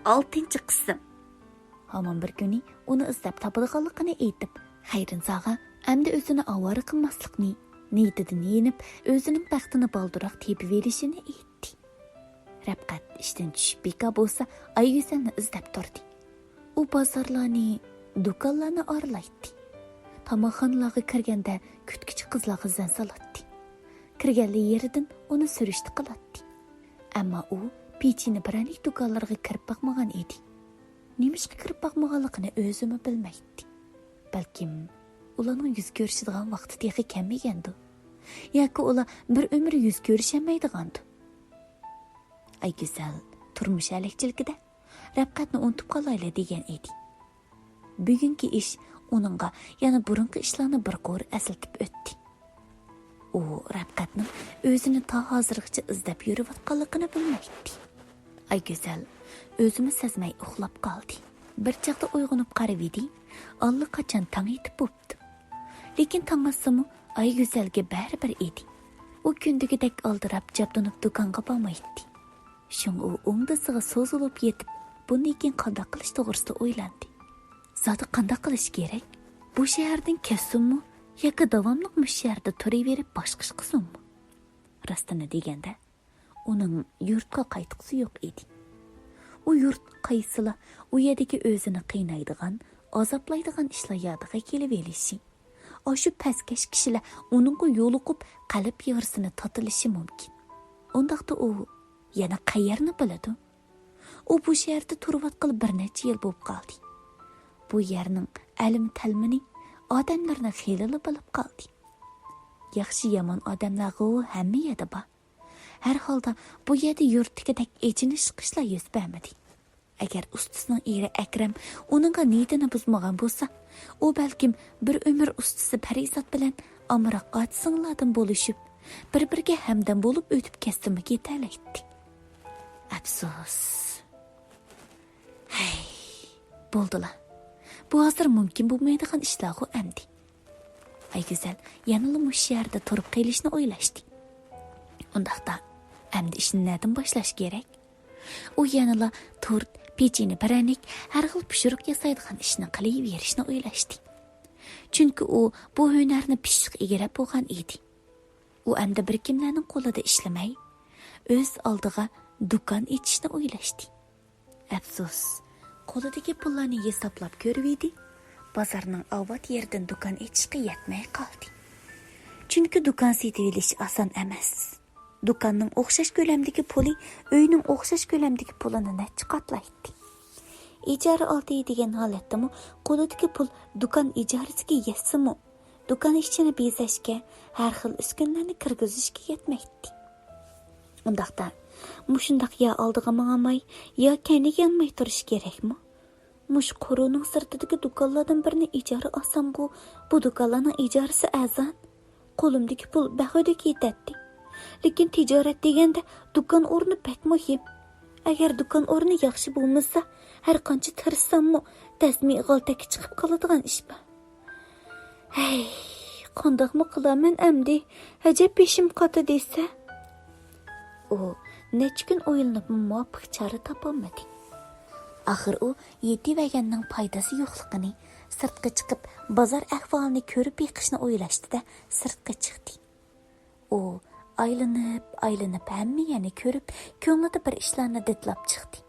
6 qism. Hamon bir kuni uni izlab topilganligini aytib, Xayrinzaga endi o'zini avora qilmaslikni, niyatidan yenib, o'zining baxtini balduroq tepib verishini aytdi. Rabqat ishdan tushib beka bo'lsa, Ayguzalni izlab turdi. U bozorlarni, do'konlarni oralaydi. Tamoqxonalarga kirganda kutkichi qizlarga zan solatdi. Kirganli yeridan uni surishti qiladi. Ammo u pechini biranik do'konlarga kirib boqmagan edi. Nimishqa kirib boqmaganligini o'zimi bilmaydi. Balkim ularning yuz ko'rishadigan vaqti texi kelmagandi. Yoki ular bir umr yuz ko'rishamaydigandi. Ayguzal turmush alakchiligida Rabqatni unutib qolayli degan edi. Bugungi ish uningga yana burunqi ishlarni bir qo'r aslatib o'tdi. U Rabqatning o'zini ta hozirgacha izlab yurayotganligini bilmaydi. Ayguzal o'zini sezmay uxlab qoldi. Bir chaqda uyg'onib qarab edi, allaqachon tong etib bo'pti. Lekin tong otsa-mu Ayguzalga baribir edi. U kundagidek aldirab jabdunib do'konga bormaydi. Shun u o'ngdasiga so'zilib yetib, bundan keyin qanday qilish to'g'risida o'ylandi. Zodi qanday qilish kerak? Bu shahardan ketsinmi yoki davomli mush shaharda turaverib boshqa ish qilsinmi? Rostini deganda, uning yurtga qaytqisi yo'q edi. U yurt qaysila u yerdagi o'zini qiynaydigan, azoblaydigan ishlar yodiga kelib elishi. Shu pastkash kishilar uningga yo'liqib qalb yig'risini totilishi mumkin. Undaqda u yana qayerni biladi? U bu shaharda turib bir necha yil bo'lib qoldi. Bu yerning alim-talmini odamlarni xiyli bilib qoldi. Yaxshi yomon odamlarga u hamma yerda bor. Har holda bu yerda yurtdagidek echinish chiqishlar yuz bermadi. Agar ustasining eri Akram uningga niyatini buzmagan bo'lsa, u balkim bir umr ustasi Parizat bilan amroq ot-singlardan bo'lishib, bir-biriga hamdam bo'lib o'tib kesdimi ketalaydi. Afsus. Hey, bo'ldilar. Bu hozir mumkin bo'lmaydigan ishlar-ku endi. Ayguzal yanılı mush yerda turib qilishni o'ylashdi. Undaqda endi ishni nerdan boshlash kerak? U yanıla tort, pechini baranik, har xil pishiriq yasaydigan ishni qilaverishni o'ylashdi. Chunki u bu hunarni pishiq egallab bo'lgan edi. U endi bir kimlarning qo'lida ishlamay, o'z oldiga do'kon ochishni o'ylashdi. Afsus, qo'lidagi pullarni hisoblab ko'rib edi. Bozorning avvat yeridan do'kon ochishga yetmay qoldi. Chunki do'kon sotib olish oson emas. Do'konning o'xshash ko'lamdagi puli uyning o'xshash ko'lamdagi pulini necha qatlaydi. Ijara oldi degan holatdami qo'lidagi pul do'kon ijarasiga yetsa-mu, do'kon ishchini bezashga, har xil uskunlarni kirgizishga yetmaydi. Undaqda mushundaq ya oldiga mangmay, ya kaniga yanmay turish kerakmi? Mush qo'runing sirtidagi do'konlardan birini ijara olsam, bu do'konlarning ijarasi azon. Qo'limdagi pul bahoda ketadi. Lekin tijorat deganda do'kon o'rni pek muhim. Agar do'kon o'rni yaxshi bo'lmasa, har qancha tirishsam-mu, tasmi g'altaki chiqib qoladigan ish bu. Hey, qandoqmi qilaman endi? Ajab beshim qota desa. U necha kun o'ylanib muvofiq chora topolmadi. Axir u yetivaganning foydasi yo'qligini, sirtqa chiqib bozor ahvolini ko'rib yiqishni o'ylashdi-da, sirtqa chiqdi. U aylanib hamma yana ko'rib, ko'nglida bir ishlarni ditlab chiqdi.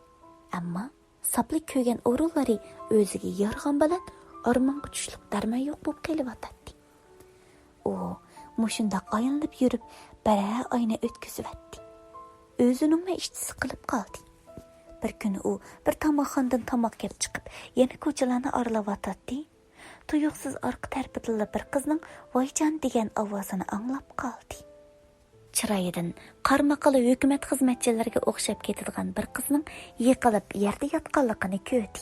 Ammo saplik ko'rgan o'rinlari o'ziga yorg'on bilan ormonga tushlik darmon yo'q bo'lib kelyotdi. U mushundaq aylanib yurib, bara oyna o'tkazibdi. O'zining ishtisi qilib qoldi. Bir kuni u bir tomoqxonadan tomoq yeb chiqib, yana ko'chalarni oralayotdi. Tuyuqsiz orqa tarafida bir qizning "Voyjon" degan ovozini anglab qoldi. Chiroyidan qarmaqali hukumat xizmatchilariga o'xshab ketadigan bir qizning yiqilib yerda yotganligini ko'rdi.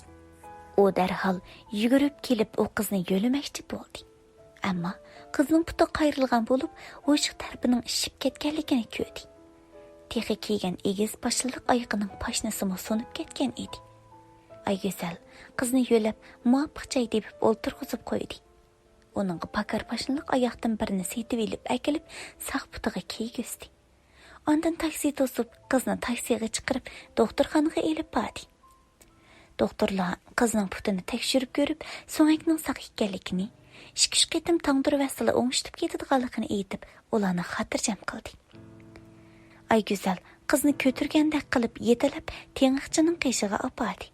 U darhol yugurib kelib u qizni yo'lamoqchi bo'ldi. Ammo qizning puti qayrilgan bo'lib, o'shiq tarafining ishib ketganligini ko'rdi. Texi kiygan egiz pashliq oyoqining pashnasimi so'nib ketgan edi. Ayguzal qizni yo'lab muvofiq joy deb o'ltirg'izib qo'ydi. Uning pakar pashliq oyoqdan birini setib olib akilib, saq putiga kiygizdi. Ondan taksi to'sib, qizni taksiga chiqarib, doktorxonaga elib bordi. Doktorlar qizning putini tekshirib ko'rib, so'ngakning saq ekanligini, 2-3 qitim tangdir vasila o'ngishib ketadiganligini aytib, ularni xotirjam qildi. Ayguzal qizni ko'tirgandek qilib yetilab, tengiqchining qishig'iga opadi.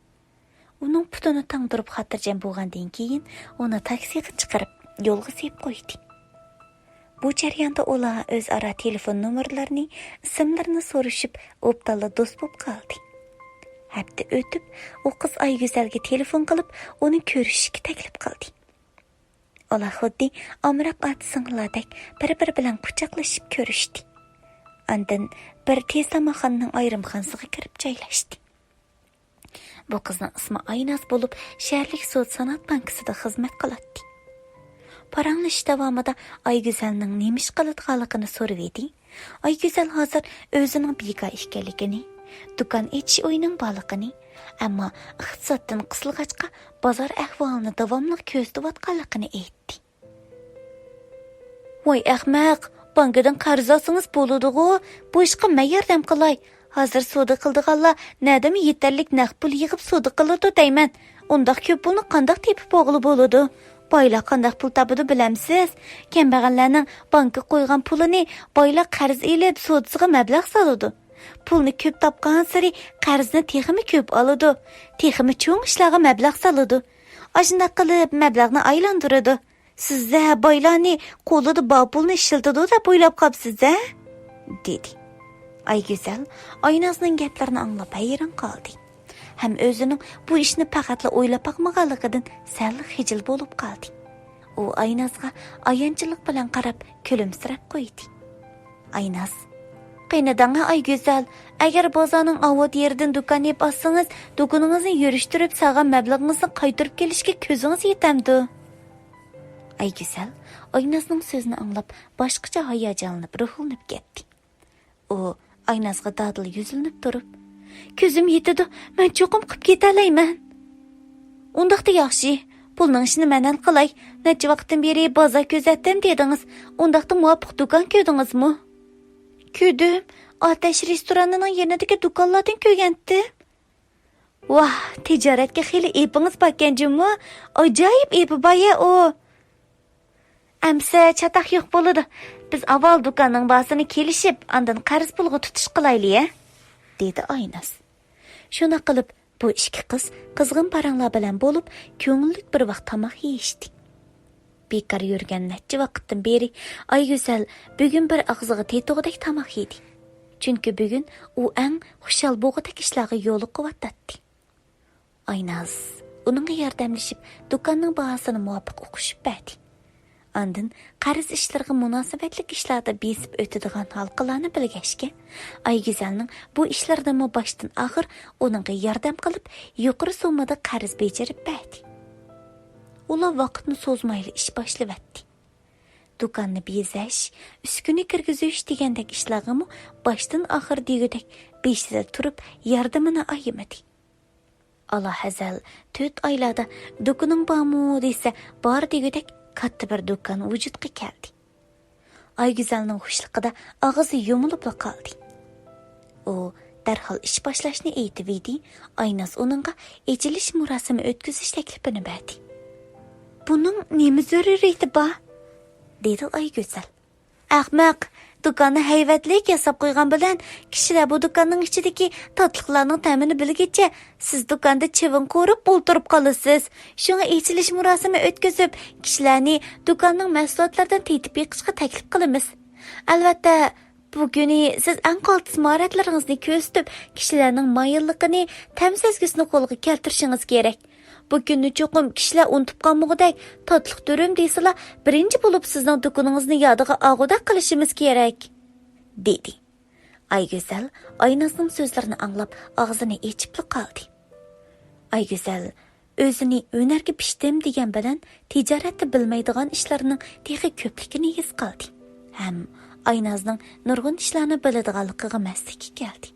Uning putini tangdirib xotirjam bo'lgandan keyin, uni taksiga chiqarib, yo'lga sepib qo'ydi. Bu jarayonda ular o'zaro telefon nomerlarini, ismlarini so'rashib, o'ptalla do'st bo'lib qoldi. Hafta o'tib, u qiz Ayguzalga telefon qilib, uni ko'rishishga taklif qildi. Ular xuddi amroq ot-singlardek bir-biri bilan quchoqlashib ko'rishdi. Ondan bir tezamaxonning ayrimxonasiga kirib joylashdi. Bu qizning ismi Aynaz bo'lib, shaharlik sud san'at bankasida xizmat qiladi. Paranglish davomida Ayguzalning nima ish qiladiganligini so'rab edi. Ayguzal hozir o'zining bekor ekanligini, do'kon ichish o'yining borligini, ammo iqtisoddan qisilg'achqa bozor ahvolini davomli ko'zlayotganligini aytdi. "Voy ahmoq, bankadan qarz olsangiz bo'ladi-ku, bu ishga men yordam qilay. Hozir savdo qildiganlar nadami yetarlik naqd pul yig'ib savdo qiladi deyman. Undaq ko'p pulni qandoq tepib o'g'li bo'ladi? Boylar qandoq pul topadi bilamsiz? Kambag'allarning banka qo'ygan pulini boylar qarz elib savdosiga mablag' soladi. Pulni ko'p topgan sari qarzni texmi ko'p oladi. Texmi cho'ng ishlarga mablag' soladi. Ashunday qilib mablag'ni aylantiradi. Sizda boylarni qo'lida bor pulni ishlatadi deb o'ylab qolibsiz-a?" dedi. Ayguzal Aynazning gaplarini anglab hayron qoldi. Ham o'zining bu ishni faqatla o'ylab boqmaganligidan sal xijil bo'lib qoldi. U Aynazga ayanchilik bilan qarab kulimsirab qo'ydi. Aynaz: "Qiynadanga Ayguzal, agar bozorning avod yeridan do'kon yeb olsangiz, do'koningizni yurishtirib, sag'an mablag'ingizni qaytarib kelishga ko'zingiz yetamdi." Ayguzal Aynazning so'zini anglab, boshqacha hayajonlanib, ruhlanib ketdi. U Aynazga dadil yuzlanib turib, "Ko'zim yetadi, men cho'qim qilib ketalayman." "Undaqda yaxshi, pulning ishini men hal qilay. Necha vaqtdan beri bozor kuzatdim dedingiz. Undaqda muvofiq do'kon ko'rdingizmi?" "Ko'rdim. Otash restoranining yanidagi do'konlardan ko'rgandim." "Vah, tijoratga xili epingiz bor-ekan-jimi? Ajoyib epi bor-ya u." "Amsa chataq yo'q bo'ladi. Biz avval do'konning bahsini kelishib, andan qarz pulga tutish qilayli-ya", dedi Aynaz. Shuna qilib, bu ikki qiz qizg'in paranglar bilan bo'lib, ko'ngillik bir vaqt tomoq yeyishdi. Bekor yurgan necha vaqtdan beri Ayguzal bugun bir og'ziga tetug'idek tomoq yedi. Chunki bugun u eng xushal bo'g'idek ishlarga yo'l qo'yatdi. Aynaz uningga yordamlashib, do'konning bahosini muvofiq o'qishib berdi. Ondan qarz ishlariga munosabatli ishlarda besib o'tadigan halqalarni bilgashga, Ayguzalning bu ishlardan boshdan oxir uningga yordam qilib, yuqori summada qarz bejarib berdi. Ular vaqtni so'zmayli ish boshlabdi. Do'konni bezash, uskuni kirgizish degandek ishlarga boshdan oxir degudek beshida turib yordamini ayamadi. Allohazal 4 oylarda do'koning bormi desa, bor degudek katta bir do'kon vujudga keldi. Ayguzalning xushliqida og'zi yumilib qoldi. U darhol ish boshlashni aytib edi. Aynaz uningga echilish murosimi o'tkazish taklifini berdi. "Buning nima zaruriyati bor?" dedi Ayguzal. "Ahmoq, do'konni hayvatlik yasab qo'ygan bilan kishilar bu do'konning ichidagi tatliqlarning ta'mini bilgicha, siz do'konda chivin ko'rib o'ltirib qolasiz. Shunga echilish murosimi o'tkazib, kishilarni do'konning mahsulotlaridan tetib yiqishga taklif qilamiz. Albatta, buguni siz eng qaltis mahoratlaringizni ko'rsatib, kishilarning mayilligini, ta'm sezgisini qo'lga keltirishingiz kerak. Bu kunni cho'qim kishilar unutib qolmog'idek tatliq turim deysilar, birinchi bo'lib sizning do'koningizni yodiga og'uda qilishimiz kerak", dedi. Ayguzal Aynazning so'zlarini anglab, og'zini echib qoldi. Ayguzal o'zini hunarga pishdim degan bilan tijoratni bilmaydigan ishlarning texi ko'pligini his qildi. Ham Aynazning nurg'un ishlarni biladiganligiga masligi keldi.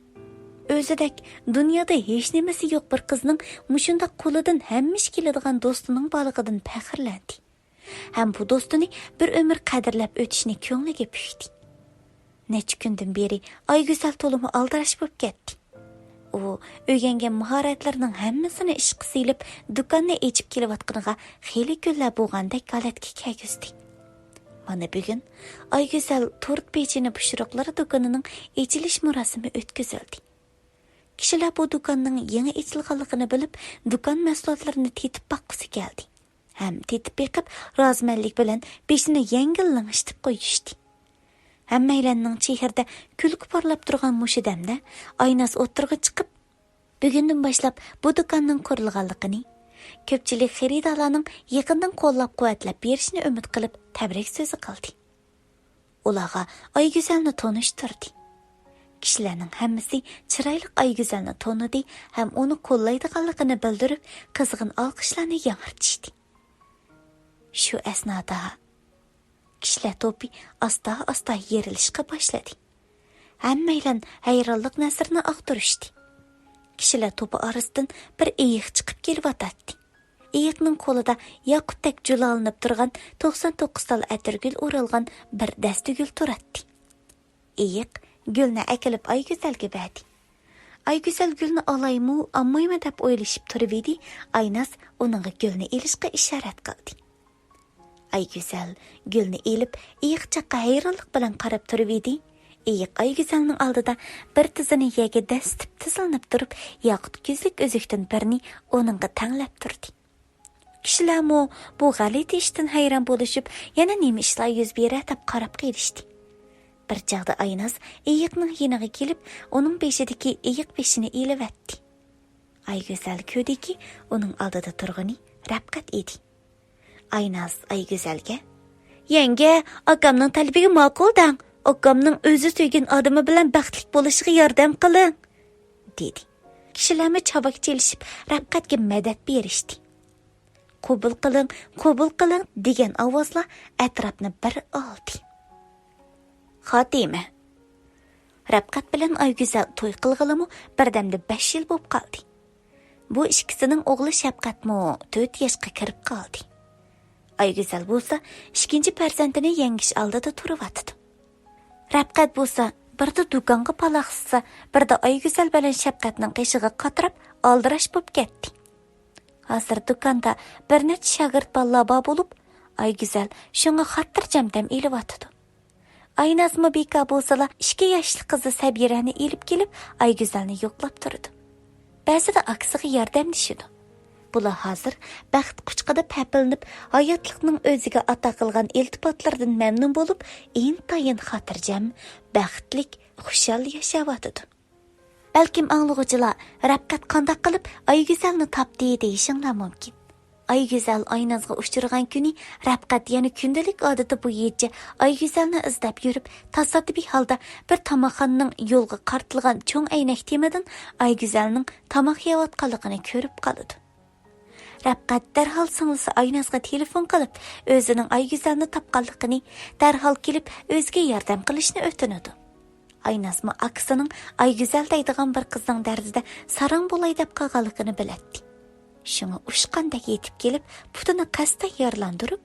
O'zidek dunyoda hech nimasi yo'q bir qizning mushunda qo'lidan hammish keladigan do'stining borligidan faxrlandi. Ham bu do'stini bir umr qadrlab o'tishni ko'ngliga pushdi. Necha kundan beri Ayguzal to'limi aldirash bo'lib ketdi. U öğrengen maharetlerinin hemmisini işqi silip, dükkanını içip kelivatqınıga xeyli günler boğandek galetki kegüzdi. Mana bugün Aygüzel tort pechini pişiriqlari dükkanının içilish murasimi ötküzüldü. Kişiler bu dükkanın yeni içilganligini bilip, dükkan mahsulotlarini tetip bakqusi geldi. Hem tetip beqib, razmanlik bilan beshini yengil lang'ishtib qo'yishdi. Hammanglarning chehrida kulgi porlab turgan mushu damda Aynaz o'tirg'i chiqib, bugundan boshlab bu dükkanning qurilganligini, ko'pchilik xaridorlarning yaqindan qo'llab-quvvatlab berishini umid qilib, tabrik so'zi qildi. Ularga Aygüzelni tanishtirdi. Kishilarning hammasi chiroyli Aygüzelni tanidi ham uni qo'llaydiganligini bildirib, qizg'in olqishlarni yang'irtishdi. Shu asnoda kishilar to'pi asta-asta yerilishga boshladi. Hammanglar hayronlik nasrini aqtirishdi. Kishilar to'pi orasidan bir eyiq chiqib kelyotdi. Eyiqning qo'lida yaqutdek julalinib turgan 99 tal atirgul o'ralgan bir dastugul turadi. Eyiq gulni akilib Aygüzelga berdi. Aygüzel gulni olaymi, olmaymi deb o'ylashib turib edi. Aynaz uningga gulni elishga ishorat qildi. Aygüzel gulni elib, eyiqchaqa hayronlik bilan qarab turib edi. Eyiq Aygüzelning oldida bir tizini yega dastib tizilib turib, yaqut ko'zlik o'zikdan birini uningga tanglab turdi. Kishilarmi bu g'alati ishdan hayron bo'lishib, yana nima ishlar yuz beradi deb qarab qilishdi. Bir chaqda Aynaz eyiqning yeniga kelib, uning beshidagi eyiq beshini elivatdi. Aygüzel ko'rdiki, uning oldida turgani Rabqat edi. Aynaz Aygüzelga: "Yenge, akamning talabiga ma'qul dang. Akamning o'zi sevgan odami bilan baxtli bo'lishiga yordam qiling", dedi. Kishilarmi chabak chelishib, Rabqatga madad berishdi. "Qabul qiling" degan ovozlar atrofni bir oldi. Xotima. Rabqat bilan Aygüzel to'y qilg'ilimi birdamda 5 yil bo'lib qoldi. Bu ikkisining o'g'li Shafqatmi 4 yoshga kirib qoldi. Aygüzel bo'lsa, ikkinchi farzandini yangish oldida turibdi. Rabqat bo'lsa, birda do'konga palaxsa, birda Aygüzel bilan Shafqatning qishig'i qatirib, oldirash bo'lib ketdi. Hozir do'konda bir necha shagird balla bo'lib, Aygüzel shunga xotirjam eliyotdi. Aynazmi beka bo'lsalar, 2 yoshli qizi Sabirani elib kelib, Aygüzelni yo'qlab turdi. Ba'zida aksiga yordamlashidi. Bular hozir baxt quchqida papilinib, hayotlikning o'ziga ato qilgan iltifotlardan mamnun bo'lib, intayin xotirjam, baxtlik, xushal yashayotdi. Balkim anglag'uchilar Rabqat qanday qilib Aygüzelni topdi deyishinglar mumkin. Aygüzel Aynazga uchirgan kuni Rabqat yana kundalik odati bo'yicha Aygüzelni izlab yurib, tasodifiy holda bir tomoqxonaning yo'lga qartilgan cho'ng aynak temidan Aygüzelning tomoq yeyotganligini ko'rib qoldi. Rabqat darhol singlisi Aynazga telefon qilib, o'zining Aygüzelni topganligini, darhol kelib o'ziga yordam qilishni o'tinadi. Aynazmi aksining Aygüzel deydigan bir qizning dardida sarang bo'lay deb qolganligini biladi. Shunga ushqandek yetib kelib, putini qasddan yarlandirib,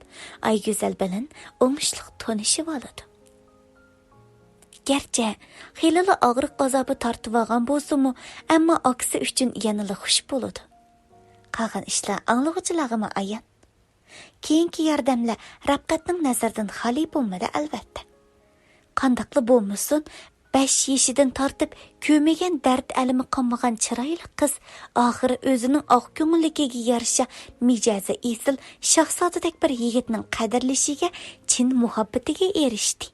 Aygüzel bilan o'ngishliq tanishib oladi. Gerçi xeyli og'riq azobi tortib olgan bo'lsa-mu, ammo aksi uchun yanada xush bo'ladi. Qolgan ishlar anglag'uchilarga ayon. Keyingi yordamlar Rabqatning nazaridan xoli bo'lmadi albatta. Qandaqli bo'lmasin, 5 yoshidan tortib ko'magan dard alimi qolmagan chiroyli qiz oxiri o'zining oq ko'ngilligiga yarasha mijozi esil, shahzodadek bir yigitning qadrlashiga, chin muhabbatiga erishdi.